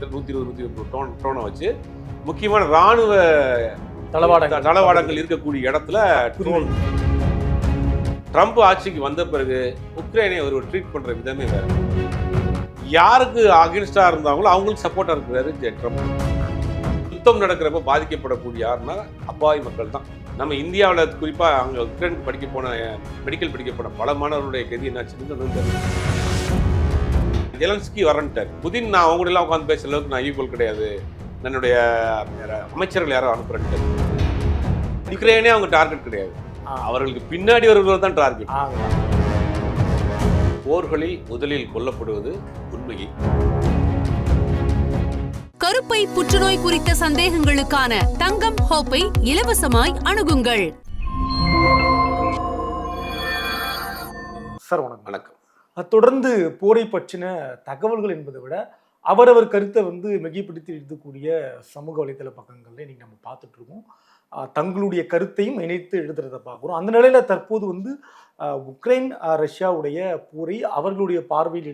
கிட்டத்தட்ட 120 டோனை வச்சு முக்கியமான ராணுவ தளவாடங்கள் இருக்கக்கூடிய இடத்துல ட்ரம்ப் ஆட்சிக்கு வந்த பிறகு உக்ரைனை ஒரு ட்ரீட் பண்ற விதமே வேற. யாருக்கு அகென்ஸ்டா இருந்தாங்களோ அவங்களுக்கு சப்போர்ட்டா இருக்கிறாரு ட்ரம்ப். யுத்தம் நடக்கிறப்ப பாதிக்கப்படக்கூடிய யாருன்னா அப்பாவி மக்கள் தான். நம்ம இந்தியாவில் குறிப்பாக அங்கே உக்ரைனுக்கு மெடிக்கல் படிக்க போன பல மாணவர்களுடைய கதி என்னாச்சுன்னு ஜெலன்ஸ்கி வரன்ட்டார். புதின் நான் அவங்க கூட எல்லாம் உட்காந்து பேசுற அளவுக்கு நான் ஈக்குவல் கிடையாது, என்னுடைய அமைச்சர்கள் யாரும் அனுப்புறேன்ட்டு. உக்ரைனே அவங்க டார்கெட் கிடையாது, அவர்களுக்கு பின்னாடி வருவது தான் டார்கெட். போர்களில் முதலில் கொல்லப்படுவது உண்மையை. கருப்பை புற்றுநோய் குறித்த சந்தேகங்களுக்கான தங்கம் ஹோப்பை இலவசமாய் அணுகுங்கள். சார் வணக்கம். வணக்கம். தொடர்ந்து போரை பற்றின தகவல்கள் என்பதை விட அவரவர் கருத்தை மிகைப்படுத்தி எழுதக்கூடிய சமூக வலைதள பக்கங்கள்ல இன்னைக்கு நம்ம பார்த்துட்டு இருக்கோம். தங்களுடைய கருத்தையும் இணைத்து எழுதுறதை பார்க்குறோம். அந்த நிலையில தற்போது உக்ரைன் ரஷ்யாவுடைய போரை அவர்களுடைய பார்வையில்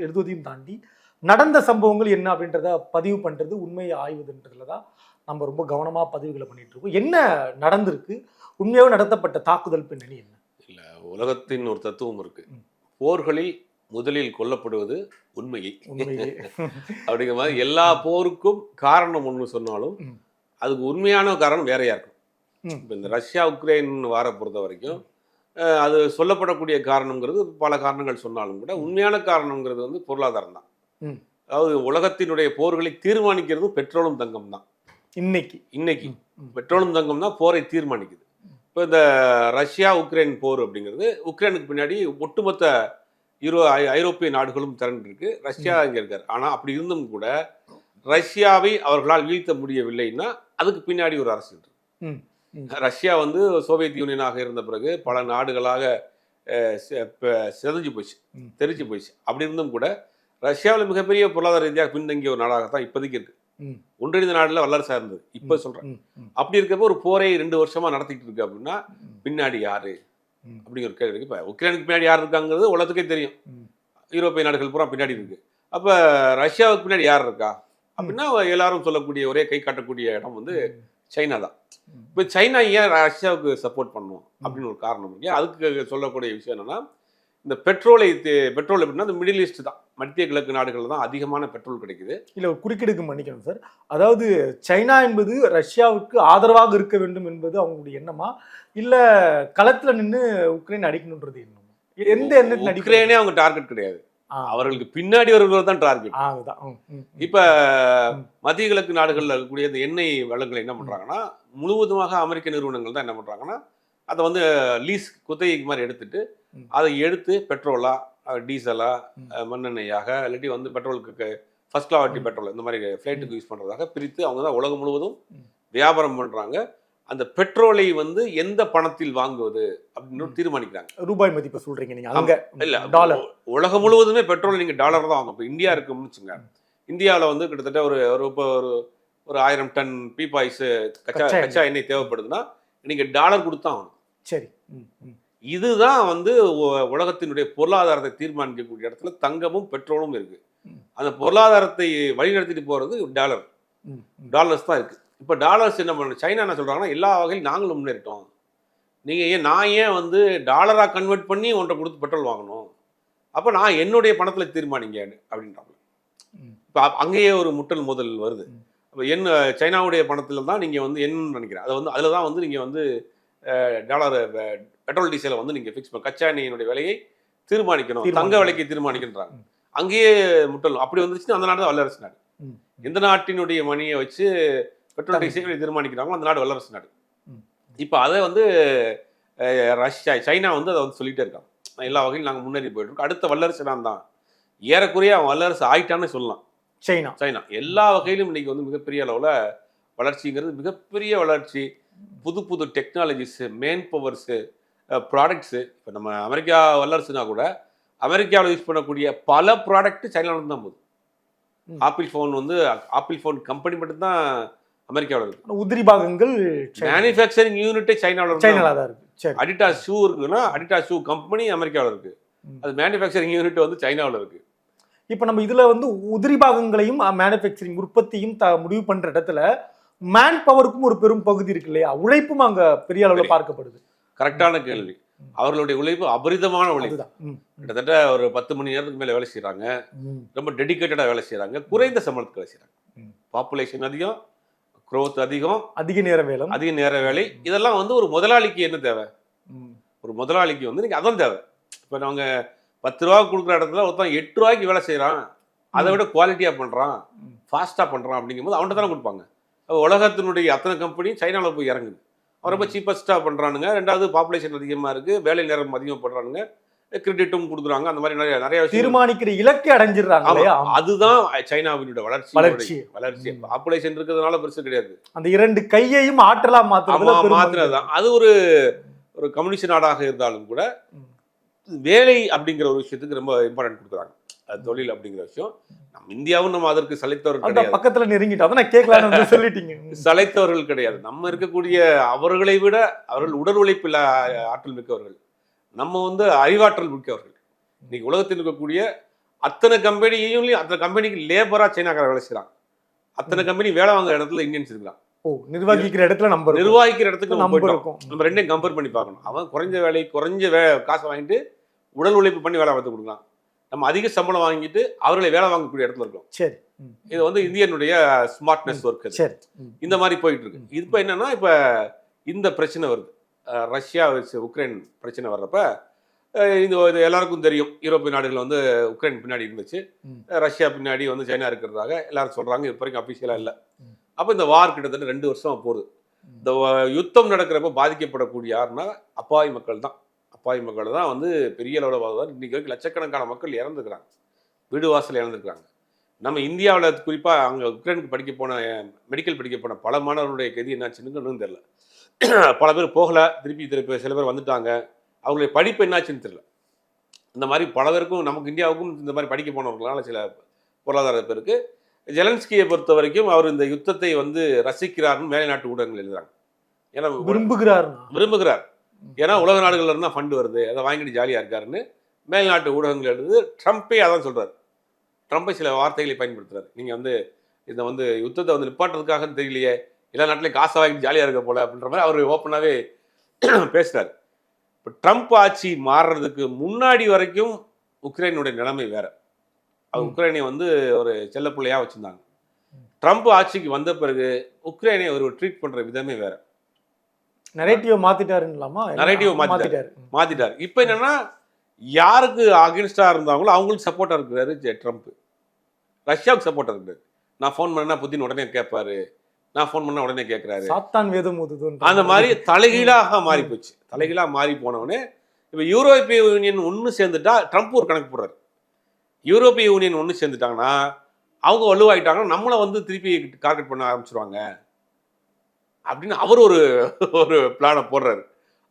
எழுதுவதையும் தாண்டி நடந்த சம்பவங்கள் என்ன அப்படின்றத பதிவு பண்றது, உண்மையை ஆய்வுன்றதுல தான் நம்ம ரொம்ப கவனமா பதிவுகளை பண்ணிட்டு இருக்கோம். என்ன நடந்திருக்கு, உண்மையாக நடத்தப்பட்ட தாக்குதல் பின்னணி என்ன? இல்ல, உலகத்தின் ஒரு தத்துவம் இருக்கு, போர்களில் முதலில் கொல்லப்படுவது உண்மையை. அப்படிங்கிற மாதிரி எல்லா போருக்கும் காரணம் ஒன்று சொன்னாலும் அதுக்கு உண்மையான காரணம் வேறையா இருக்கும். இப்போ இந்த ரஷ்யா உக்ரைன் வார பொறுத்த வரைக்கும் அது சொல்லப்படக்கூடிய காரணங்கிறது பல காரணங்கள் சொன்னாலும் கூட உண்மையான காரணங்கிறது பொருளாதாரம் தான். அதாவது உலகத்தினுடைய போர்களை தீர்மானிக்கிறது பெட்ரோலும் தங்கம் தான். இன்னைக்கு பெட்ரோலும் தங்கம் தான் போரை தீர்மானிக்குது. இப்போ இந்த ரஷ்யா உக்ரைன் போர் அப்படிங்கிறது, உக்ரைனுக்கு பின்னாடி ஒட்டுமொத்த ஐரோப்பிய நாடுகளும் திரண்டிருக்கு, ரஷ்யா இங்கே இருக்காரு. ஆனால் அப்படி இருந்தும் கூட ரஷ்யாவை அவர்களால் வீழ்த்த முடியவில்லைன்னா அதுக்கு பின்னாடி ஒரு அரசு இருக்கு. ரஷ்யா சோவியத் யூனியனாக இருந்த பிறகு பல நாடுகளாக தெரிச்சு போயிடுச்சு. அப்படி இருந்தும் கூட ரஷ்யாவில் மிகப்பெரிய பொருளாதார ரீதியாக பின்தங்கிய ஒரு நாடாகத்தான் இப்போதைக்கு இருக்கு. ஒன்றிணைந்த நாடுல வல்லரசா இருந்தது. இப்போ சொல்றேன், அப்படி இருக்கப்போ ஒரு போரை 2 வருஷமா நடத்திட்டு இருக்கு அப்படின்னா பின்னாடி யாரு அப்படிங்கிற ஒரு கேள்வி இருக்கு. இப்போ உக்ரைனுக்கு பின்னாடி யார் இருக்காங்கிறது உலகத்துக்கே தெரியும், ஐரோப்பிய நாடுகள் பூரா பின்னாடி இருக்கு. அப்ப ரஷ்யாவுக்கு பின்னாடி யார் இருக்கா அப்படின்னா எல்லாரும் சொல்லக்கூடிய ஒரே கை காட்டக்கூடிய இடம் சைனா தான். இப்போ சைனா ஏன் ரஷ்யாவுக்கு சப்போர்ட் பண்ணும் அப்படின்னு ஒரு காரணம் இருக்கு. அதுக்கு சொல்லக்கூடிய விஷயம் என்னன்னா, இந்த பெட்ரோல் எப்படின்னா இந்த மிடில் ஈஸ்ட் தான், மத்திய கிழக்கு நாடுகள் தான் அதிகமான பெட்ரோல் கிடைக்குது. இல்லை, ஒரு குறுக்கீடுக்கு மன்னிக்கணும் சார். அதாவது சைனா என்பது ரஷ்யாவுக்கு ஆதரவாக இருக்க வேண்டும் என்பது அவங்களுடைய எண்ணமா, இல்லை களத்தில் நின்று உக்ரைன் அடிக்கணுன்றது எண்ணமா? எந்த எண்ணத்தில் உக்ரைனே அவங்க டார்கெட் கிடையாது, அவர்களுக்கு பின்னாடி வருவது தான் டார்கெட். இப்ப மத்திய கிழக்கு நாடுகள்ல இருக்கக்கூடிய இந்த எண்ணெய் வளங்களை என்ன பண்றாங்கன்னா, முழுவதுமாக அமெரிக்க நிறுவனங்கள் தான் என்ன பண்றாங்கன்னா, அதை லீஸ் குத்தகைக்கு மாதிரி எடுத்துட்டு அதை எடுத்து பெட்ரோலா டீசலா மண்ணெண்ணெயாக இல்லாட்டி பெட்ரோலுக்கு ஃபர்ஸ்ட் கிளாரிட்டி பெட்ரோல் இந்த மாதிரி ஃப்ளைட்டுக்கு யூஸ் பண்றதாக பிரித்து அவங்க தான் உலகம் முழுவதும் வியாபாரம் பண்றாங்க. அந்த பெட்ரோலை எந்த பணத்தில் வாங்குவது அப்படின்னு தீர்மானிக்கிறாங்க. ரூபாய் மதிப்பு சொல்றீங்க நீங்க? அங்க இல்ல, டாலர். உலகம் முழுவதுமே பெட்ரோல் நீங்க டாலர் தான் வாங்க. இப்போ இந்தியா இருக்குன்னு வச்சுங்க, இந்தியாவில் கிட்டத்தட்ட ஒரு 1000 டன் பீப்பாய்ஸ் கச்சா எண்ணெய் தேவைப்படுதுன்னா நீங்க டாலர் கொடுத்தா ஆகணும். சரி, இதுதான் உலகத்தினுடைய பொருளாதாரத்தை தீர்மானிக்கக்கூடிய இடத்துல தங்கமும் பெட்ரோலும் இருக்கு. அந்த பொருளாதாரத்தை வழிநடத்திட்டு போறது டாலர்ஸ் தான் இருக்கு. இப்போ டாலர்ஸ் என்ன பண்ண, சைனா என்ன சொல்றாங்கன்னா, எல்லா வகையிலும் நாங்களும் முன்னேறிட்டோம், நீங்க நான் ஏன் டாலரா கன்வெர்ட் பண்ணி ஒன்றை கொடுத்து பெட்ரோல் வாங்கணும், அப்ப நான் என்னுடைய பணத்துல தீர்மானிங்க அப்படின்றாங்க. இப்போ அங்கேயே ஒரு முட்டல் முதல் வருது. இப்போ சைனாவுடைய பணத்துல தான் நீங்க என்னன்னு நினைக்கிறேன், அதை அதில் தான் நீங்க டாலர் பெட்ரோல் டீசலை நீங்க ஃபிக்ஸ் பண்ண கச்சா எண்ணெயினுடைய விலையை தீர்மானிக்கணும், தங்க விலைக்கு தீர்மானிக்கின்றாங்க. அங்கேயே முட்டல். அப்படி வந்துச்சுன்னா அந்த நாடு தான் வல்லரசு நாடு. எந்த நாட்டினுடைய மணியை வச்சு பெட்ரோல் டீசலை தீர்மானிக்கிறாங்களோ அந்த நாடு வல்லரசு நாடு. இப்போ அதை ரஷ்யா சைனா அதை சொல்லிட்டே இருக்காங்க, எல்லா வகையிலும் நாங்கள் முன்னேறி போயிட்டு இருக்கோம், அடுத்த வல்லரசு நான் தான், ஏறக்குறைய அவன் வல்லரசு ஆயிட்டான்னு சொல்லலாம். சைனா எல்லா வகையிலும் இன்னைக்கு மிகப்பெரிய அளவில் வளர்ச்சிங்கிறது, மிகப்பெரிய வளர்ச்சி, புது புது டெக்னாலஜிஸ், மேன் பவர்ஸு, ப்ராடக்ட்ஸு. இப்போ நம்ம அமெரிக்கா வல்லரசுனா கூட அமெரிக்காவில் யூஸ் பண்ணக்கூடிய பல ப்ராடக்ட் சைனாவில் தான் போகுது. ஆப்பிள் ஃபோன் கம்பெனி மட்டும்தான் அமெரிக்காவில் இருக்கு. உதிரி பாகங்கள் மேனுஃபேக்சரிங் யூனிட்டே சைனாவில் தான் இருக்கு. அடிடாஸ் ஷூ இருக்குன்னா அடிடாஸ் ஷூ கம்பெனி அமெரிக்காவில் இருக்கு, அது மேனுஃபேக்சரிங் யூனிட் சைனாவில் இருக்கு. இப்போ நம்ம இதுல வந்து உதிரி பாகங்களையும் மேனுஃபேக்சரிங் உற்பத்தியும் முடிவு பண்ற இடத்துல மேன் பவருக்கும் ஒரு பெரும் பகுதி இருக்கு இல்லையா, உழைப்பும் அங்க பெரிய அளவுல பார்க்கப்படுது. கரெக்டான கேள்வி. அவர்களுடைய உழைப்பு அபரிதமான உழைப்பு. அதுதான். கிட்டத்தட்ட ஒரு 10 மணி நேரத்துக்கு மேல வேலை செய்யறாங்க. ரொம்ப டெடிகேட்டடா வேலை செய்யறாங்க. குறைந்த சம்பளத்துக்கு வேலை செய்யறாங்க. பாப்புலேஷன் அதிகம், growth அதிகம், அதிக நேர வேலை. இதெல்லாம் வந்து ஒரு முதலாளிக்கு என்ன தேவை? ஒரு முதலாளிக்கு வந்து இன்னைக்கு அதான் தேவை. இப்போ நாங்க 10 ரூபா கொடுக்குற இடத்துல ஒருத்தன் 8 ரூபாய்க்கு வேலை செய்யறான், அதை விட குவாலிட்டியா பண்றான், ஃபாஸ்டா பண்றான் அப்படிங்கும்போது அவன்கிட்ட தானே கொடுப்பாங்க. உலகத்தினுடைய அத்தனை கம்பெனி சைனாவில் போய் இறங்குது. அவன் ரொம்ப சீப்பஸ்டா பண்றானுங்க. ரெண்டாவது பாப்புலேஷன் அதிகமா இருக்கு, வேலை நேரம் அதிகம் பண்றானுங்க, கிரெடிட்டும் கொடுக்குறாங்க. அந்த மாதிரி நிறைய தீர்மானிக்கிற இலக்கை அடைஞ்சிடறாங்க. அதுதான் சைனாவினுடைய வளர்ச்சி. பாப்புலேஷன் இருக்கிறதுனால பெருசு கிடையாது. அந்த 2 கையையும் ஆற்றலா மாத்துறதுதான். அது ஒரு கம்யூனிஸ்ட் நாடாக இருந்தாலும் கூட வேலை அப்படிங்கிற ஒரு விஷயத்துக்கு ரொம்ப இம்பார்ட்டன்ட் கொடுக்குறாங்க. தொழில் அப்படிங்கிற விஷயம் நம்ம இந்தியாவும் நம்ம அதற்கு சளைத்தவர்கள் கிடையாது. பக்கத்துல நெருங்கிட்டோம், நான் கேட்கலாம்னு சொல்லிட்டீங்க. சளைத்தவர்கள் கிடையாது. நம்ம இருக்கக்கூடிய அவர்களை விட அவர்கள் உடல் உழைப்பில் ஆற்றல் மிக்கவர்கள், நம்ம வந்து அறிவாற்றல் மிக்கவர்கள். இன்னைக்கு உலகத்தில் இருக்கக்கூடிய அத்தனை கம்பெனியும் அத்தனை கம்பெனிக்கு லேபரா சைனாக்கார வேலை செய்யறாங்க. அத்தனை கம்பெனி வேலை வாங்குற இடத்துல இந்தியன்ஸ் இருக்கலாம். நிர்வகிக்கிற இடத்துல நிர்வகிக்கிற இடத்துக்கு நம்ம ரெண்டையும் கம்பேர் பண்ணி பார்க்கணும். அவன் குறைஞ்ச வேலை குறைஞ்ச காசை வாங்கிட்டு உடல் உழைப்பு பண்ணி வேலை பார்த்து கொடுக்கலாம். நம்ம அதிக சம்பளம் வாங்கிட்டு அவர்களை வேலை வாங்கக்கூடிய இடத்துல இருக்கோம். சரி, இது வந்து இந்தியனுடைய ஸ்மார்ட்னஸ் ஒர்க். இந்த மாதிரி போயிட்டு இருக்கு. இப்போ என்னன்னா, இப்ப இந்த பிரச்சனை வருது, ரஷ்யா உக்ரைன் பிரச்சனை வர்றப்ப இது எல்லாருக்கும் தெரியும். யூரோப்பிய நாடுகள் வந்து உக்ரைன் பின்னாடி இருந்துச்சு, ரஷ்யா பின்னாடி வந்து சைனா இருக்கிறதாக எல்லாரும் சொல்றாங்க. இப்போ வரைக்கும் அபிஷியலா இல்லை. அப்போ இந்த வார் கிட்டத்தட்ட 2 வருஷமா போகுது. இந்த யுத்தம் நடக்கிறப்ப பாதிக்கப்படக்கூடிய யாருன்னா அப்பாவி மக்கள் தான். அப்பாவி மக்கள் தான் வந்து பெரிய அளவில் வாழ்வார். இன்னைக்கு வரைக்கும் லட்சக்கணக்கான மக்கள் இறந்துக்கிறாங்க, வீடு வாசல் இறந்துருக்குறாங்க. நம்ம இந்தியாவில் குறிப்பாக அங்கே உக்ரைனுக்கு மெடிக்கல் படிக்க போன பல மாணவர்களுடைய கதி என்னாச்சுன்னு ஒன்றும் தெரியல. பல பேர் போகலை, திருப்பி சில பேர் வந்துட்டாங்க. அவங்களுடைய படிப்பு என்னாச்சுன்னு தெரியல. இந்த மாதிரி பல பேருக்கும் நமக்கு இந்தியாவுக்கும் இந்த மாதிரி படிக்க போனவர்களால் சில பொருளாதார பேருக்கு. ஜெலன்ஸ்கியை பொறுத்த வரைக்கும் அவர் இந்த யுத்தத்தை வந்து ரசிக்கிறார்னு மேலை நாட்டு ஊடகங்கள் எழுதுறாங்க. ஏன்னா விரும்புகிறார். ஏன்னா உலக நாடுகள்ல இருந்தா ஃபண்ட் வருது, அதை வாங்கிட்டு ஜாலியா இருக்காருன்னு மேல் நாட்டு ஊடகங்கள் எழுது. ட்ரம்ப்பே அதான் சொல்றாரு. ட்ரம்ப்பை சில வார்த்தைகளை பயன்படுத்துறாரு. நீங்க வந்து இந்த வந்து யுத்தத்தை வந்து நிப்பாட்டுறதுக்காகன்னு தெரியலையே, எல்லா நாட்டிலையும் காசை வாங்கிட்டு ஜாலியா இருக்க போல அப்படின்ற மாதிரி அவர் ஓப்பனாவே பேசுறாரு. இப்போ ட்ரம்ப் ஆட்சி மாறுறதுக்கு முன்னாடி வரைக்கும் உக்ரைனுடைய நிலைமை வேற. அது உக்ரைனை வந்து ஒரு செல்லப்பிள்ளையா வச்சிருந்தாங்க. ட்ரம்ப் ஆட்சிக்கு வந்த பிறகு உக்ரைனை ஒரு ட்ரீட் பண்ற விதமே வேற. நரேட்டிவ் மாத்திட்டாரு. இப்போ என்னன்னா, யாருக்கு அகென்ஸ்டா இருந்தாங்களோ அவங்களுக்கு சப்போர்ட்டா இருக்கிறாரு ட்ரம்ப். ரஷ்யாவுக்கு சப்போர்ட்டா இருக்கிறாரு. நான் ஃபோன் பண்ணா புதின் உடனே கேட்பாரு, நான் ஃபோன் பண்ணா உடனே கேட்கிறாரு. அந்த மாதிரி தலைகீழாக மாறி போச்சு. தலைகீழா மாறி போனவனே இப்போ யூரோப்பிய யூனியன் ஒன்று சேர்ந்துட்டா ட்ரம்ப் ஒரு கணக்கு போடுறாரு. யூரோப்பிய யூனியன் ஒன்று சேர்ந்துட்டாங்கன்னா அவங்க வலுவாயிட்டாங்கன்னா நம்மளை வந்து திருப்பி டார்கெட் பண்ண ஆரம்பிச்சிருவாங்க அப்படின்னு அவர் ஒரு பிளானை போடுறாரு.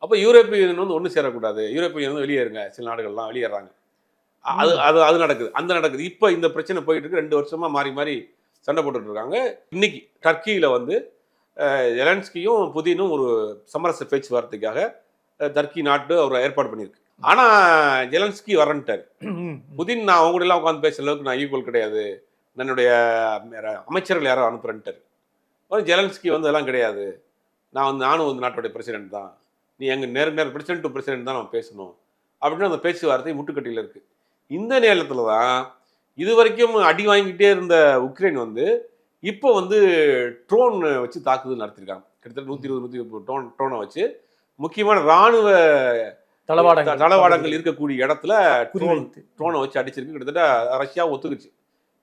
அப்போ யூரோப்பிய யூனியன் வந்து ஒன்று சேரக்கூடாது, யூரோப்பிய யூனியன் வந்து வெளியேறுங்க, சில நாடுகள்லாம் வெளியேறாங்க. அது நடக்குது. இப்போ இந்த பிரச்சனை போயிட்டு இருக்கு. 2 வருஷமா மாறி மாறி சண்டை போட்டுட்டு இருக்காங்க. இன்னைக்கு டர்க்கியில் வந்து ஜெலன்ஸ்கியும் புதினும் ஒரு சமரச பேச்சுவார்த்தைக்காக டர்க்கி நாட்டு அவர் ஏற்பாடு பண்ணியிருக்கு. ஆனா ஜெலன்ஸ்கி வரன்ட்டார். புதின் நான் அவங்க எல்லாம் உட்காந்து பேசுற அளவுக்கு நான் ஈக்குவல் கிடையாது, என்னுடைய அமைச்சர்கள் யாரோ அனுப்புறேன்ட்டார். ஜெலன்ஸ்கி வந்து அதெல்லாம் கிடையாது, நானும் வந்து நாட்டுடைய பிரசிடென்ட் தான், நீ எங்க பிரசிடென்ட் டு பிரசிடென்ட் தான் நம்ம பேசணும் அப்படின்னு அந்த பேச்சுவார்த்தை முட்டுக்கட்டியில் இருக்கு. இந்த நேரத்துல தான் இது வரைக்கும் அடி வாங்கிட்டே இருந்த உக்ரைன் வந்து இப்போ வந்து ட்ரோன் வச்சு தாக்குதல் நடத்திருக்காங்க. கிட்டத்தட்ட 120 ட்ரோனை வச்சு முக்கியமான இராணுவ தளவாடங்கள் இருக்கக்கூடிய இடத்துல ட்ரோனை வச்சு அடிச்சிருக்கு. கிட்டத்தட்ட ரஷ்யா ஒத்துக்குச்சு.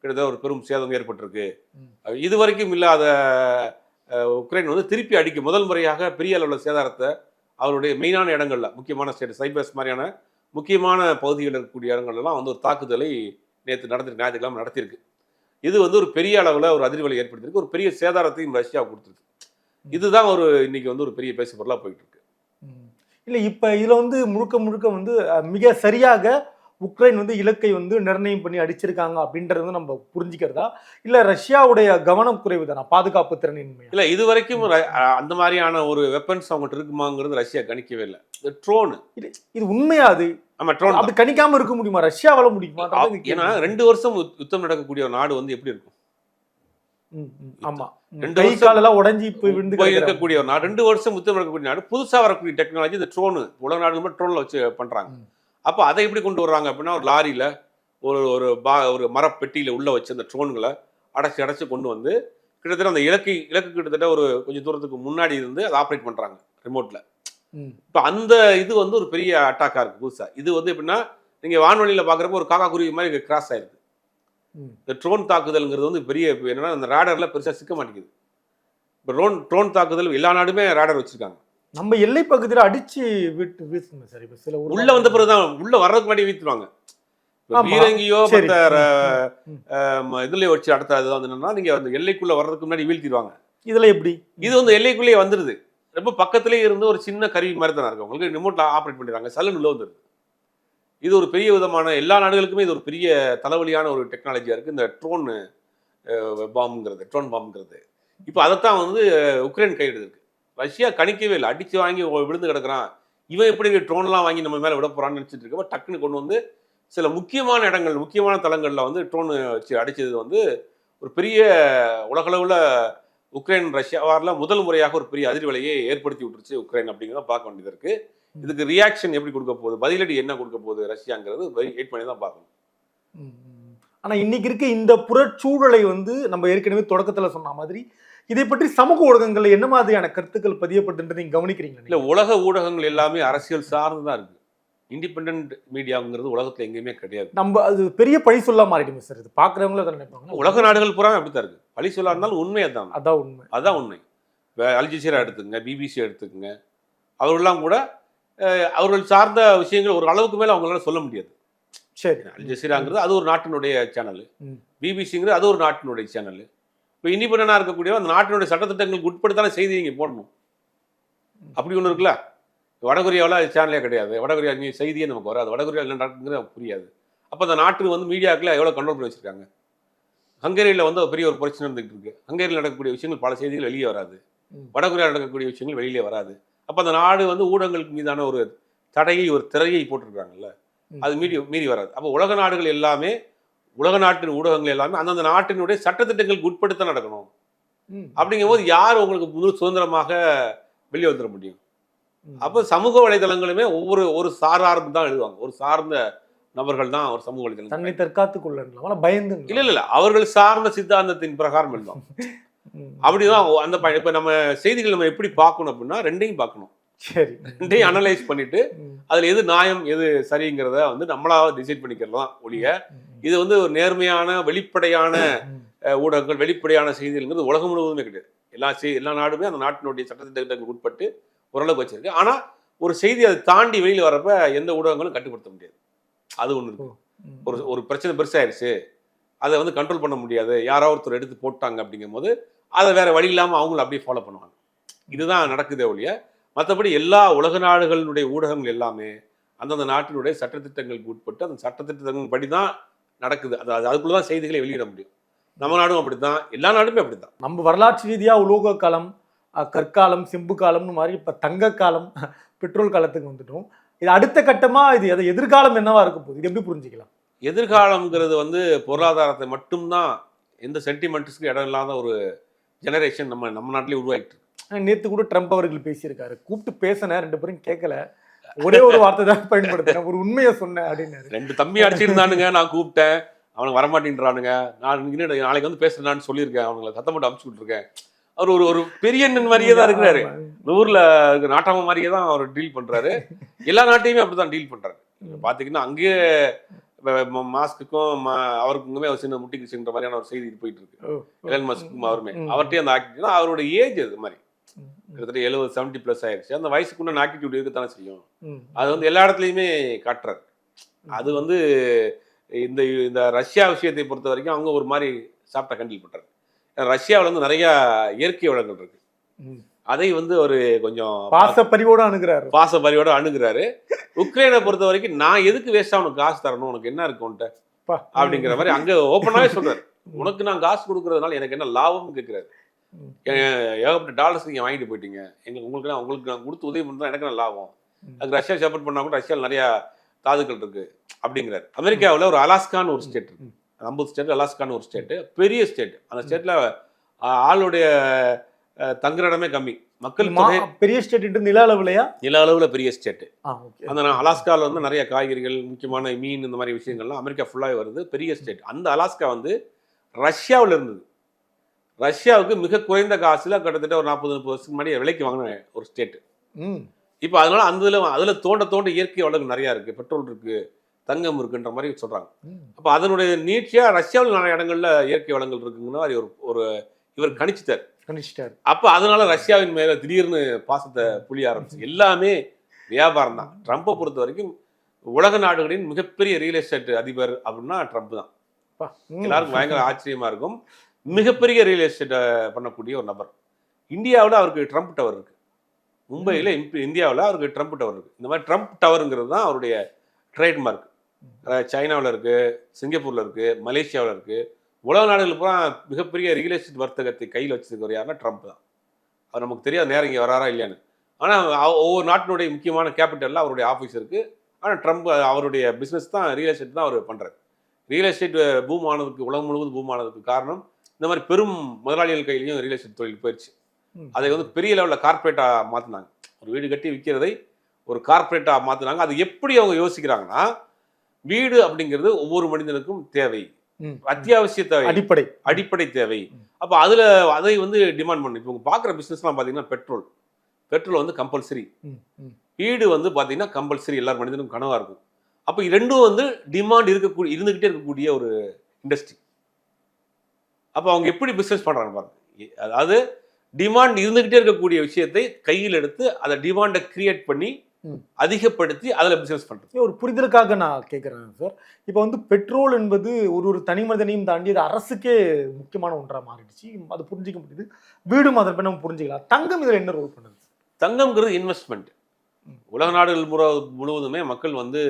கிட்டத்தட்ட ஒரு பெரும் சேதம் ஏற்பட்டிருக்கு. இது வரைக்கும் இல்லாத உக்ரைன் வந்து திருப்பி அடிக்க முதல் முறையாக பெரிய அளவில் சேதாரத்தை அவருடைய மெயினான இடங்கள்ல, முக்கியமான ஸ்டேட் சைபர்ஸ் மாதிரியான முக்கியமான பகுதிகள் இருக்கக்கூடிய இடங்கள்லாம் வந்து ஒரு தாக்குதலை நேற்று ஞாயிற்றுக்கிழமை நடத்தியிருக்கு. இது வந்து ஒரு பெரிய அளவில் ஒரு அதிர்வலை ஏற்படுத்தியிருக்கு, ஒரு பெரிய சேதாரத்தையும் ரஷ்யா கொடுத்துருக்கு. இதுதான் இன்னைக்கு வந்து ஒரு பெரிய பேசு பொருளாக போயிட்டு இருக்கு. இல்லை, இப்போ இதில் வந்து முழுக்க வந்து மிக சரியாக உக்ரைன் வந்து இலக்கை வந்து நிர்ணயம் பண்ணி அடிச்சிருக்காங்க அப்படின்றது வந்து நம்ம புரிஞ்சுக்கிறதா, இல்லை ரஷ்யாவுடைய கவனம் குறைவு தானா, பாதுகாப்பு திறனின்மை? இல்லை, இது வரைக்கும் அந்த மாதிரியான ஒரு வெப்பன்ஸ் அவங்ககிட்ட இருக்குமாங்கிறது ரஷ்யா கணிக்கவே இல்லை. ட்ரோனு இது உண்மையா? அது ஆமா ட்ரோன் அப்படி கணிக்காம இருக்க முடியுமா? ரஷ்யாவால முடியுமா? ஏன்னா 2 வருஷம் யுத்தம் நடக்கக்கூடிய ஒரு நாடு வந்து எப்படி இருக்கும்? ஆமா. 2 கை வருஷம் காலெல்லாம் உடைஞ்சு போய் விழுந்து போய் இருக்கக்கூடிய ஒரு நாடு, 2 வருஷம் யுத்தம் நடக்கக்கூடிய நாடு, புதுசா வரக்கூடிய டெக்னாலஜி இந்த ட்ரோனு, உலக நாடுகள் ட்ரோன்ல வச்சு பண்றாங்க. அப்போ அதை எப்படி கொண்டு வர்றாங்க அப்படின்னா, ஒரு லாரியில ஒரு மரப்பெட்டியில உள்ள வச்சு அந்த ட்ரோன்களை அடைச்சு கொண்டு வந்து கிட்டத்தட்ட அந்த இலக்கு கிட்டத்தட்ட ஒரு கொஞ்சம் தூரத்துக்கு முன்னாடி இருந்து அதை ஆப்ரேட் பண்றாங்க ரிமோட்ல. இப்போ அந்த இது வந்து ஒரு பெரிய அட்டாக்கா இருக்கு புதுசா. இது வந்து எப்படின்னா, நீங்க வான்வெளியில பாக்குறப்ப ஒரு காக்கா குருவி மாதிரி கிராஸ் ஆயிருக்கு. இந்த ட்ரோன் தாக்குதல்ங்கிறது வந்து பெரிய என்னன்னா, அந்த ரேடர்ல பெருசா சிக்க மாட்டேங்குது. இப்போ ட்ரோன் தாக்குதல் எல்லா நாடுமே ரேடர் வச்சிருக்காங்க. நம்ம எல்லை பகுதியில அடிச்சு விட்டு வீசுங்க சார். இப்ப சில உள்ள வந்த பிறகுதான் உள்ள வர்றதுக்கு முன்னாடி வீத்துருவாங்க. பீரங்கியோ மற்ற இதுலயே வச்சு அடுத்த அது வந்து என்னன்னா, நீங்க அந்த எல்லைக்குள்ள வர்றதுக்கு முன்னாடி வீழ்த்திடுவாங்க. இதுல எப்படி? இது வந்து எல்லைக்குள்ளேயே வந்துருது. ரொம்ப பக்கத்திலேயே இருந்து ஒரு சின்ன கருவி மாதிரி தான் இருக்கு. உங்களுக்கு ரிமோட்ல ஆப்ரேட் பண்ணிடுறாங்க. சல்லுன்னு உள்ள வந்துருது. இது ஒரு பெரிய விதமான எல்லா நாடுகளுக்குமே இது ஒரு பெரிய தலைவலியான ஒரு டெக்னாலஜியா இருக்கு இந்த ட்ரோன் பாம்புங்கிறது. இப்போ அதைத்தான் வந்து உக்ரைன் கையெடுத்து ரஷ்யா கணிக்கவே இல்லை. அடிச்சு வாங்கி விழுந்து கிடக்குறான், இவன் எப்படி ட்ரோன்லாம் வாங்கி நம்ம மேலே விட போறான்னு நினச்சிட்டு இருக்கப்ப டக்குன்னு கொண்டு வந்து சில முக்கியமான இடங்கள், முக்கியமான தளங்களில் வந்து ட்ரோன் வச்சு அடிச்சது வந்து ஒரு பெரிய உலகளவில் உக்ரைன் ரஷ்யா வாரில் முதல் முறையாக ஒரு பெரிய அதிர்வலையை ஏற்படுத்தி விட்டுருச்சு உக்ரைன் அப்படிங்கிறத பார்க்க வேண்டியது இருக்கு. இதுக்கு ரியாக்ஷன் எப்படி கொடுக்க போகுது, பதிலடி என்ன கொடுக்க போகுது ரஷ்யாங்கிறது வெயிட் பண்ணி தான் பார்க்கணும். ஆனா இன்னைக்கு இருக்க இந்த புறச்சூழலை வந்து நம்ம ஏற்கனவே தொடக்கத்துல சொன்ன மாதிரி இதை பற்றி சமூக ஊடகங்கள்ல என்ன மாதிரியான கருத்துக்கள் பதியப்பட்டு நீங்க கவனிக்கிறீங்க? இல்ல, உலக ஊடகங்கள் எல்லாமே அரசியல் சார்ந்துதான் இருக்கு. இண்டிபெண்டன்ட் மீடியாங்கிறது உலகத்துல எங்கேயுமே கிடையாது. நம்ம அது பெரிய பழி சொல்லா மாறிடுமே சார். இது பாக்குறவங்களும் அதை நினைப்பாங்க. உலக நாடுகள் பூரா அப்படித்தான் இருக்கு. பழி சொல்லா இருந்தாலும் உண்மை அதான். அதான் உண்மை. அல்ஜசீரா எடுத்துக்கங்க, பிபிசி எடுத்துக்கங்க, அவர்கள்லாம் கூட அவர்கள் சார்ந்த விஷயங்கள் ஒரு அளவுக்கு மேல அவங்களால சொல்ல முடியாது. சரி, அல்ஜசீராங்கிறது அது ஒரு நாட்டினுடைய சேனல், பிபிசிங்கிறது அது ஒரு நாட்டினுடைய சேனல். இப்போ இண்டிபெண்டா இருக்கக்கூடிய அந்த நாட்டினுடைய சட்டத்திட்டங்களுக்கு உட்படுத்தான செய்தி இங்கே போடணும். அப்படி ஒன்று இருக்குல்ல. வடகொரியாவில் அது சேனலே கிடையாது. வடகொரியா செய்தியே நமக்கு வராது. வடகொரியா என்ன நடக்குங்கிறது நமக்கு புரியாது. அப்போ அந்த நாட்டு வந்து மீடியாக்களை எவ்வளோ கண்ட்ரோல் பண்ணி வச்சிருக்காங்க. ஹங்கேரியில் வந்து பெரிய ஒரு பிரச்சனை இருந்துகிட்டு இருக்கு. ஹங்கேரியில் நடக்கக்கூடிய விஷயங்கள் பல செய்திகள் வெளியே வராது. வடகொரியாவில் நடக்கக்கூடிய விஷயங்கள் வெளியிலே வராது. அப்போ அந்த நாடு வந்து ஊடகங்களுக்கு மீதான ஒரு தடையை, ஒரு திரையை போட்டிருக்காங்கல்ல, அது மீறி வராது. அப்போ உலக நாடுகள் எல்லாமே, உலக நாட்டின் ஊடகங்கள் எல்லாமே அந்தந்த நாட்டினுடைய சட்டத்திட்டங்களுக்கு உட்படுத்த நடக்கணும். அப்படிங்கும் போது யார் உங்களுக்கு முழு சுதந்திரமாக வெளியே வந்துட முடியும்? அப்போ சமூக வலைதளங்களுமே ஒரு சார்பு தான் எழுதுவாங்க. ஒரு சார்ந்த நபர்கள் தான் ஒரு சமூக வலைதளம் தன்னை தற்காத்துக் கொள்ள பயந்து இல்ல அவர்கள் சார்ந்த சித்தாந்தத்தின் பிரகாரம் எழுதுவாங்க. அப்படிதான் அந்த இப்ப நம்ம செய்திகள் நம்ம எப்படி பார்க்கணும் அப்படின்னா, ரெண்டையும் பார்க்கணும். சரி, ரெண்டையும் அனலைஸ் பண்ணிட்டு அதுல எது நியாயம் எது சரிங்கிறத வந்து நம்மளாவது டிசைட் பண்ணிக்கலாம் ஒழிய, இது வந்து ஒரு நேர்மையான வெளிப்படையான ஊடகங்கள், வெளிப்படையான செய்திகள்ங்கிறது உலகம் முழுவதுமே கிடையாது. எல்லா நாடுமே அந்த நாட்டினுடைய சட்டத்திட்டங்களுக்கு உட்பட்டு ஓரளவுக்கு வச்சிருக்கு. ஆனா ஒரு செய்தி அதை தாண்டி வெளியில வரப்ப எந்த ஊடகங்களும் கட்டுப்படுத்த முடியாது. அது ஒண்ணு இருக்கு. ஒரு பிரச்சனை பெருசாயிருச்சு, அதை வந்து கண்ட்ரோல் பண்ண முடியாது, யாராவது ஒருத்தர் எடுத்து போட்டாங்க அப்படிங்கும் போது அதை வேற வழி இல்லாம அவங்களும் அப்படியே ஃபாலோ பண்ணுவாங்க. இதுதான் நடக்குதே ஒழிய, மற்றபடி எல்லா உலக நாடுகளுடைய ஊடகங்கள் எல்லாமே அந்தந்த நாட்டினுடைய சட்டத்திட்டங்களுக்கு உட்பட்டு அந்த சட்டத்திட்டங்கள் படிதான் நடக்குது. அதுக்குள்ளதான் செய்திகளை வெளியிட முடியும். நம்ம நாடும் அப்படித்தான், எல்லா நாடுமே அப்படித்தான். நம்ம வரலாற்று ரீதியா உலோக காலம், கற்காலம், செம்பு காலம்னு மாதிரி இப்ப தங்க காலம், பெட்ரோல் காலத்துக்கு வந்துட்டோம். இது அடுத்த கட்டமா இது எதிர்காலம் என்னவா இருக்க போகுது? இது எப்படி புரிஞ்சுக்கலாம்? எதிர்காலம்ங்கிறது வந்து பொருளாதாரத்தை மட்டும்தான், எந்த சென்டிமெண்ட்ஸ்க்கு இடம் இல்லாத ஒரு ஜெனரேஷன் நம்ம நாட்டிலே உருவாயிட்டு. நேத்து கூட ட்ரம்ப் அவர்கள் பேசியிருக்காரு. கூப்பிட்டு பேசின 2 பேரும் கேட்கல, ஒரே ஒரு வார்த்தை தான் பயன்படுத்தினேன், ஒரு உண்மையை சொன்னேன் அப்படின்னாரு. 2 தம்பி அடிச்சிருந்தானுங்க, நான் கூப்பிட்டேன், அவனுக்கு வரமாட்டேன்றானுங்க, நான் நாளைக்கு வந்து பேசுறேன்னு சொல்லியிருக்கேன், அவங்களை சத்தம் போட்டு அமுச்சு விட்டுருக்கேன். அவர் ஒரு பெரிய மாதிரியே தான் இருக்கிறாரு. ஊர்ல நாட்டாம மாதிரியே தான் அவர் டீல் பண்றாரு. எல்லா நாட்டையுமே அப்படிதான் டீல் பண்றாரு. பாத்தீங்கன்னா அங்கேயே மாஸ்க்குக்கும் அவருக்குமே ஒரு சின்ன முட்டிக்குச்சுன்ற மாதிரியான ஒரு செய்தி போயிட்டு இருக்கு. எலன் மஸ்க்கும் அவருமே அவர்கிட்டயே அந்த ஆக்டிவிட்டி, அவருடைய ஏஜ் அது மாதிரி கிட்டத்தட்ட 70+ ஆயிடுச்சு. அந்த வயசுக்குள்ள ஆக்டிவிட்டி இருக்கத்தானே செய்யும். அது வந்து எல்லா இடத்துலையுமே காட்டுறாரு. அது வந்து இந்த ரஷ்யா விஷயத்தை பொறுத்த வரைக்கும் அவங்க ஒரு மாதிரி சாப்பிட்டா கண்டில் பண்றாரு. ரஷ்யாவில் வந்து நிறைய இயற்கை வளங்கள் இருக்கு. அதை வந்து ஒரு கொஞ்சம் பாசப்பறிவோட அணுகிறாரு. உக்ரைனை பொறுத்த வரைக்கும் நான் எதுக்கு வேஸ்டா உனக்கு காசு தரணும், உனக்கு என்ன இருக்கு உன்ட்ட அப்படிங்கிற மாதிரி அங்க ஓப்பனாவே சொல்றாரு. உனக்கு நான் காசு கொடுக்கறதுனால எனக்கு என்ன லாபம்னு கேட்கிறாரு. ஏகப்பட்ட டாலர்ஸ் நீங்க வாங்கிட்டு போயிட்டீங்க, உங்களுக்கு நான் கொடுத்து உதவி பண்ணா எனக்கு என்ன லாபம்? அதுக்கு ரஷ்யா சப்போர்ட் பண்ணா கூட ரஷ்யாவில் நிறைய தாதுக்கள் இருக்கு அப்படிங்கிறார். அமெரிக்காவில் ஒரு அலாஸ்கான்னு ஒரு ஸ்டேட் இருக்கு, 50 ஸ்டேட் அலாஸ்கான்னு ஒரு ஸ்டேட்டு, பெரிய ஸ்டேட். அந்த ஸ்டேட்ல ஆளுடைய தங்குற இடமே கம்மி, மக்கள் தொகை பெரிய ஸ்டேட், நில அளவுலையா? நில அளவுல பெரிய ஸ்டேட். அந்த அலாஸ்காவில் வந்து நிறைய காய்கறிகள், முக்கியமான மீன், இந்த மாதிரி விஷயங்கள்லாம் அமெரிக்கா ஃபுல்லாகவே வருது, பெரிய ஸ்டேட். அந்த அலாஸ்கா வந்து ரஷ்யாவில் இருந்தது. ரஷ்யாவுக்கு மிக குறைந்த காசுல கிட்டத்தட்ட ஒரு 40-30 வருஷத்துக்கு முன்னாடி விலைக்கு வாங்கின ஒரு ஸ்டேட். இப்போ அதனால அதுல தோண்ட இயற்கை வளங்கள் நிறைய இருக்கு, பெட்ரோல் இருக்கு, தங்கம் இருக்குன்ற மாதிரி சொல்றாங்க. அப்போ அதனுடைய நீட்சியா ரஷ்யாவில் நிறைய இடங்கள்ல இயற்கை வளங்கள் இருக்குங்கன்னா அது ஒரு இவர் கணிச்சிட்டார். அப்ப அதனால ரஷ்யாவின் மேல திடீர்னு பாசத்தை புளிய ஆரம்பிச்சு. எல்லாமே வியாபாரம் தான். ட்ரம்பை பொறுத்த வரைக்கும் உலக நாடுகளின் மிகப்பெரிய ரியல் எஸ்டேட் அதிபர் அப்படின்னா ட்ரம்ப் தான். எல்லாருக்கும் பயங்கர ஆச்சரியமா இருக்கும். மிகப்பெரிய ரியல் எஸ்டேட் பண்ணக்கூடிய ஒரு நபர். இந்தியாவில் அவருக்கு ட்ரம்ப் டவர் இருக்கு. மும்பையில் இந்தியாவில் அவருக்கு ட்ரம்ப் டவர் இருக்கு. இந்த மாதிரி ட்ரம்ப் டவருங்கிறது தான் அவருடைய ட்ரேட்மார்க். சைனாவில் இருக்கு, சிங்கப்பூர்ல இருக்கு, மலேசியாவில் இருக்கு. உலக நாடுகள் பூரா மிகப்பெரிய ரியல் எஸ்டேட் வர்த்தகத்தை கையில் வச்சிருக்கிற யாருன்னா ட்ரம்ப் தான். அவர் நமக்கு தெரியாது நேரம் இங்கே வராரா இல்லையான்னு. ஆனால் ஒவ்வொரு நாட்டினுடைய முக்கியமான கேபிட்டலில் அவருடைய ஆஃபீஸ் இருக்குது. ஆனால் ட்ரம்ப் அவருடைய பிஸ்னஸ் தான் ரியல் எஸ்டேட் தான் அவர் பண்ணுறாரு. ரியல் எஸ்டேட் பூம் ஆனதுக்கு, உலகம் முழுவதும் பூம் ஆனதுக்கு காரணம் இந்த மாதிரி பெரும் முதலாளிகள் கையிலையும் ரியல் எஸ்டேட் தொழில் போயிடுச்சு. அதை வந்து பெரிய லெவலில் கார்பரேட்டாக மாற்றினாங்க. ஒரு வீடு கட்டி விற்கிறதை ஒரு கார்பரேட்டாக மாற்றினாங்க. அது எப்படி அவங்க யோசிக்கிறாங்கன்னா, வீடு அப்படிங்கிறது ஒவ்வொரு மனிதனுக்கும் தேவை, அத்தியாவசிய தேவை, அடிப்படை தேவை. அப்போ அதை வந்து டிமாண்ட் பண்ணு. இப்போ பார்க்குற பிஸ்னஸ்லாம் பார்த்தீங்கன்னா பெட்ரோல் வந்து கம்பல்சரி, வீடு வந்து பார்த்தீங்கன்னா கம்பல்சரி, எல்லார் மனிதனுக்கும் கனவாக இருக்கும். அப்போ ரெண்டும் வந்து டிமாண்ட் இருந்துகிட்டே இருக்கக்கூடிய ஒரு இண்டஸ்ட்ரி. அப்போ அவங்க எப்படி பிஸ்னஸ் பண்ணுறாங்க பாருங்க. அதாவது டிமாண்ட் இருந்துகிட்டே இருக்கக்கூடிய விஷயத்தை கையில் எடுத்து அதை டிமாண்டை கிரியேட் பண்ணி அதிகப்படுத்தி அதில் பிஸ்னஸ் பண்ணுறது. ஒரு புரிதலுக்காக நான் கேட்குறேன் சார். இப்போ வந்து பெட்ரோல் என்பது ஒரு தனி மனிதனையும் தாண்டி அது அரசுக்கே முக்கியமான ஒன்றாக மாறிடுச்சு. அது புரிஞ்சிக்க முடியுது. வீடும் அதன் நம்ம புரிஞ்சுக்கலாம். தங்கம் இதில் என்ன ரோல் பண்ணுது? தங்கம்ங்கிறது இன்வெஸ்ட்மெண்ட். உலக நாடுகள் முழுவதுமே மக்கள் வந்து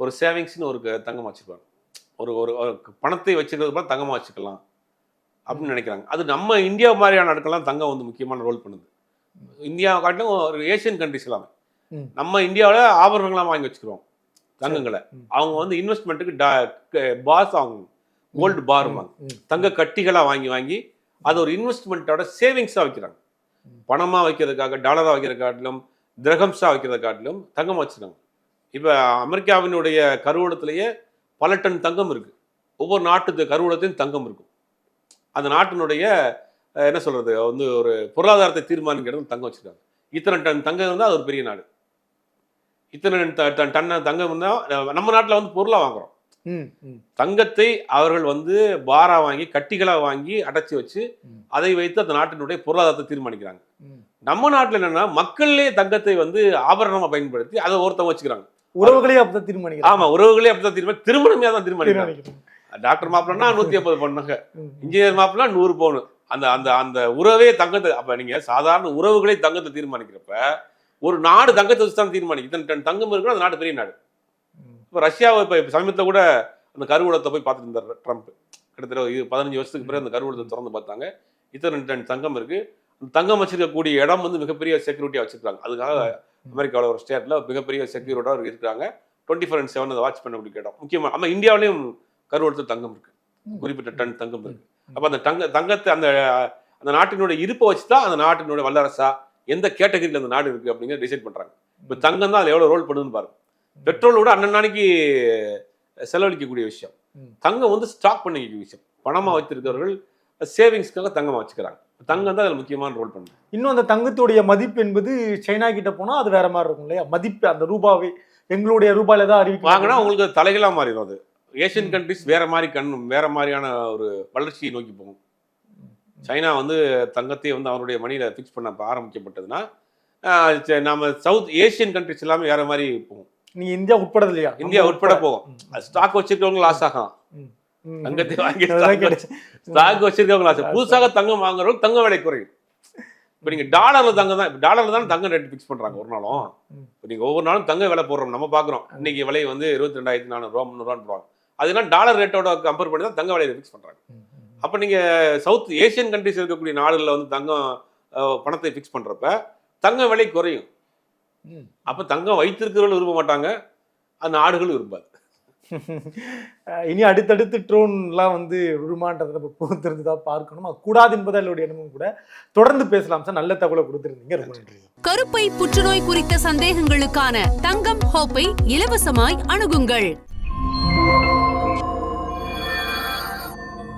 ஒரு சேவிங்ஸ்னு ஒரு தங்கம் வச்சுருப்பாங்க. ஒரு பணத்தை வச்சுக்கிறது போல தங்கமாக வச்சுக்கலாம் அப்படின்னு நினைக்கிறாங்க. அது நம்ம இந்தியா மாதிரியான நாடுகள்லாம் தங்கம் வந்து முக்கியமான ரோல் பண்ணுது. இந்தியாவை காட்டிலும் ஒரு ஏஷியன் கண்ட்ரிஸ் எல்லாமே நம்ம இந்தியாவில் ஆபரணங்களாக வாங்கி வச்சுக்கிறோம் தங்கங்களை. அவங்க வந்து இன்வெஸ்ட்மெண்ட்டுக்கு பாஸ் வாங்கணும், கோல்டு பார் வாங்க, தங்க கட்டிகளாக வாங்கி அது ஒரு இன்வெஸ்ட்மெண்ட்டோட சேவிங்ஸாக வைக்கிறாங்க. பணமாக வைக்கிறதுக்காக, டாலராக வைக்கிறத காட்டிலும், திரகம்ஸாக வைக்கிறத காட்டிலும் தங்கம் வச்சுருக்காங்க. இப்போ அமெரிக்காவினுடைய கருவூலத்திலேயே பல டன் தங்கம் இருக்குது. ஒவ்வொரு நாட்டு கருவூலத்தையும் தங்கம் இருக்கும். அந்த நாட்டினுடைய என்ன சொல்கிறது வந்து ஒரு பொருளாதாரத்தை தீர்மானிக்கிறது தங்கம் வச்சுருக்காங்க. இத்தனை டன் தங்கம் இருந்தால் அது ஒரு பெரிய நாடு. இத்தனை டன் தங்கம் இருந்தால் நம்ம நாட்டில் வந்து பொருளாக வாங்குறோம். தங்கத்தை அவர்கள் வந்து பாரா வாங்கி, கட்டிகளாக வாங்கி அடைச்சி வச்சு அதை வைத்து அந்த நாட்டினுடைய பொருளாதாரத்தை தீர்மானிக்கிறாங்க. நம்ம நாட்டில் என்னன்னா மக்களே தங்கத்தை வந்து ஆபரணமாக பயன்படுத்தி அதை ஒருத்தவங்க வச்சுக்கிறாங்க. உறவுகளே அப்படிதான் தீர்மானிக்கிறாங்க. ஆமா, உறவுகளே அப்படிதான் தீர்மானிக்கிறாங்க. திருமணமே தான் தீர்மானிக்கிறாங்க. டாக்டர் மாப்பிள்ளனா 150 பவுன், இன்ஜினியர் மாப்பிள்ளா 100 பவுன். அந்த உறவே தங்கத்தை. அப்ப நீங்க சாதாரண உறவுகளே தங்கத்தை தீர்மானிக்கிறப்ப ஒரு நாடு தங்கத்தை வச்சு தான் தீர்மானிக்கும். இத்தனை டன் தங்கம் இருக்குன்னா அந்த நாடு பெரிய நாடு. இப்போ ரஷ்யாவை இப்போ சமீபத்தில் கூட அந்த கருவூலத்தை போய் பார்த்துட்டு இருந்தார் ட்ரம்ப். கிட்டத்தட்ட 15 வருஷத்துக்கு பிறகு அந்த கருவூலத்தை திறந்து பார்த்தாங்க. இத்தனை டன் தங்கம் இருக்கு. அந்த தங்கம் வச்சிருக்கக்கூடிய இடம் வந்து மிகப்பெரிய செக்யூரிட்டியாக வச்சிருக்காங்க. அதுக்காக அமெரிக்காவில் ஒரு ஸ்டேட்ல மிகப்பெரிய செக்யூரிட்டாக இருக்கிறாங்க. 24/7 அதை வாட்ச் பண்ணக்கூடிய இடம். முக்கியமாக நம்ம இந்தியாவிலையும் கருவூலத்தில் தங்கம் இருக்கு, குறிப்பிட்ட டன் தங்கம் இருக்கு. அப்போ அந்த தங்கத்தை அந்த நாட்டினுடைய இருப்பை வச்சு தான் அந்த நாட்டினுடைய வல்லரசா எந்த கேட்டகரியில் அந்த நாடு இருக்கு அப்படிங்கிறத டிசைட் பண்றாங்க. இப்போ தங்கம் தான் அதில் எவ்வளோ ரோல் பண்ணுதுன்னு பாருங்க. பெட்ரோலோட அன்னன்னைக்கு செலவழிக்கக்கூடிய விஷயம். தங்கம் வந்து ஸ்டாக் பண்ணிக்க விஷயம். பணமா வைத்திருக்கிறவர்கள் சேவிங்ஸ்க்காக தங்கமா வச்சுக்கிறாங்க. தங்கம் தான் அதில் முக்கியமான ரோல் பண்ணுது. இன்னும் அந்த தங்கத்துடைய மதிப்பு என்பது சைனா கிட்ட போனால் அது வேற மாதிரி இருக்கும் இல்லையா? மதிப்பு அந்த ரூபாவே எங்களுடைய ரூபாயில தான் அறிவிக்க வாங்கினா உங்களுக்கு தலைகளாக மாறிடும். அது ஏஷியன் கண்ட்ரிஸ் வேற மாதிரியான ஒரு வளர்ச்சியை நோக்கி போகும். சைனா வந்து தங்கத்தை வந்து அவருடைய மணியில் ஃபிக்ஸ் பண்ண ஆரம்பிக்கப்பட்டதுன்னா நம்ம சவுத் ஏஷியன் கண்ட்ரிஸ் எல்லாமே வேற மாதிரி போகும். நீ இந்தியா உட்பட இல்லையா? இந்தியா உட்பட போகும். ஸ்டாக் வச்சிருக்கவங்க லாஸ் ஆகலாம். தங்கத்தை வாங்கி ஸ்டாக் வச்சிருக்கவங்க லாஸ். புதுசாக தங்கம் வாங்குறவங்க தங்க விலை குறையும். இப்போ நீங்கள் டாலர்ல தான் தங்கம் ரேட் ஃபிக்ஸ் பண்ணுறாங்க ஒரு நாளும். இப்போ நீங்கள் ஒவ்வொரு நாளும் தங்க விலை போடுறோம், நம்ம பார்க்குறோம். இன்னைக்கு விலை வந்து 22,400 ரூபா 300 போடுவாங்க. அதெல்லாம் டாலர் ரேட்டோட கம்பேர் பண்ணி தான் தங்க விலையை ஃபிக்ஸ் பண்ணுறாங்க. அப்போ நீங்கள் சவுத் ஏஷியன் கண்ட்ரிஸ் இருக்கக்கூடிய நாடுகளில் வந்து தங்கம் பணத்தை ஃபிக்ஸ் பண்ணுறப்ப தங்க விலை குறையும். அப்போ தங்கம் வைத்திருக்கிறவர்கள் விரும்ப மாட்டாங்க, அந்த ஆடுகளும் விரும்பாது. இனி அடுத்தடுத்து ட்ரோன்லாம் வந்து விழுமான்றதை நம்ம பொறுத்திருந்துதான் பார்க்கணும். அது கூடாது என்பது என்னுடைய எண்ணமும் கூட. தொடர்ந்து பேசலாம் சார். நல்ல தகவலை கொடுத்துருந்தீங்க. ரொம்ப நன்றி. கருப்பை புற்றுநோய் குறித்த சந்தேகங்களுக்கான தங்கம் ஹோப்பை இலவசமாய் அணுகுங்கள்.